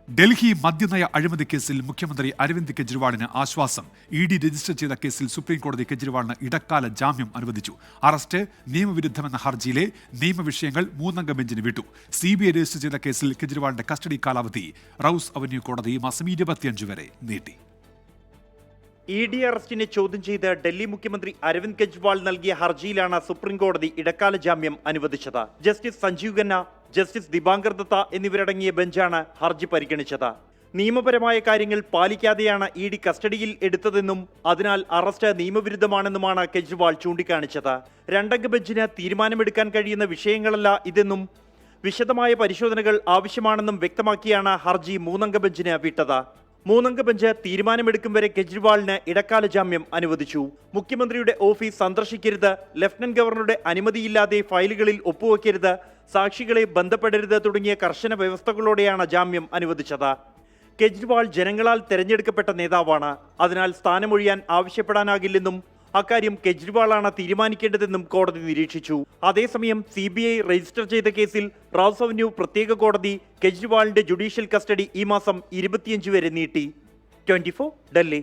ഡൽഹി മദ്യനയ അഴിമതി കേസിൽ മുഖ്യമന്ത്രി അരവിന്ദ് കെജ്രിവാളിന് ആശ്വാസം. ഇഡി രജിസ്റ്റർ ചെയ്ത കേസിൽ സുപ്രീംകോടതി കെജ്രിവാളിന് ഇടക്കാല ജാമ്യം അനുവദിച്ചു. അറസ്റ്റ് നിയമവിരുദ്ധമെന്ന ഹർജിയിലെ നിയമവിഷയങ്ങൾ 3-അംഗ ബെഞ്ചിന് വിട്ടു. CBI രജിസ്റ്റർ ചെയ്ത കേസിൽ കെജ്രിവാളിന്റെ കസ്റ്റഡി കാലാവധി റൌസ് അവന്യൂ കോടതി ഈ മാസം 25 വരെ നീട്ടി. ED അറസ്റ്റിനെ ചോദ്യം ചെയ്ത് ഡൽഹി മുഖ്യമന്ത്രി അരവിന്ദ് കെജ്രിവാൾ നൽകിയ ഹർജിയിലാണ് സുപ്രീംകോടതി ഇടക്കാല ജാമ്യം അനുവദിച്ചത്. ജസ്റ്റിസ് സഞ്ജീവ് ഖന്ന, ജസ്റ്റിസ് ദിബാങ്കർ ദത്ത എന്നിവരടങ്ങിയ ബെഞ്ചാണ് ഹർജി പരിഗണിച്ചത്. നിയമപരമായ കാര്യങ്ങൾ പാലിക്കാതെയാണ് ED കസ്റ്റഡിയിൽ എടുത്തതെന്നും അതിനാൽ അറസ്റ്റ് നിയമവിരുദ്ധമാണെന്നുമാണ് കെജ്രിവാൾ ചൂണ്ടിക്കാണിച്ചത്. 2-അംഗ ബെഞ്ചിന് തീരുമാനമെടുക്കാൻ കഴിയുന്ന വിഷയങ്ങളല്ല ഇതെന്നും വിശദമായ പരിശോധനകൾ ആവശ്യമാണെന്നും വ്യക്തമാക്കിയാണ് ഹർജി 3-അംഗ ബെഞ്ചിന് വിട്ടത്. 3-അംഗ ബെഞ്ച് തീരുമാനമെടുക്കും വരെ കെജ്രിവാളിന് ഇടക്കാല ജാമ്യം അനുവദിച്ചു. മുഖ്യമന്ത്രിയുടെ ഓഫീസ് സന്ദർശിക്കരുത്, ലഫ്റ്റനന്റ് ഗവർണറുടെ അനുമതിയില്ലാതെ ഫയലുകളിൽ ഒപ്പുവെക്കരുത്, സാക്ഷികളെ ബന്ധപ്പെടരുത് തുടങ്ങിയ കർശന വ്യവസ്ഥകളോടെയാണ് ജാമ്യം അനുവദിച്ചത്. കെജ്രിവാൾ ജനങ്ങളാൽ തെരഞ്ഞെടുക്കപ്പെട്ട നേതാവാണ്. അതിനാൽ സ്ഥാനമൊഴിയാൻ ആവശ്യപ്പെടാനാകില്ലെന്നും അക്കാര്യം കെജ്രിവാളാണ് തീരുമാനിക്കേണ്ടതെന്നും കോടതി നിരീക്ഷിച്ചു. അതേസമയം CBI രജിസ്റ്റർ ചെയ്ത കേസിൽ റൌസ് അവന്യൂ പ്രത്യേക കോടതി കെജ്രിവാളിന്റെ ജുഡീഷ്യൽ കസ്റ്റഡി ഈ മാസം 25 വരെ നീട്ടി. 24 ഡൽഹി.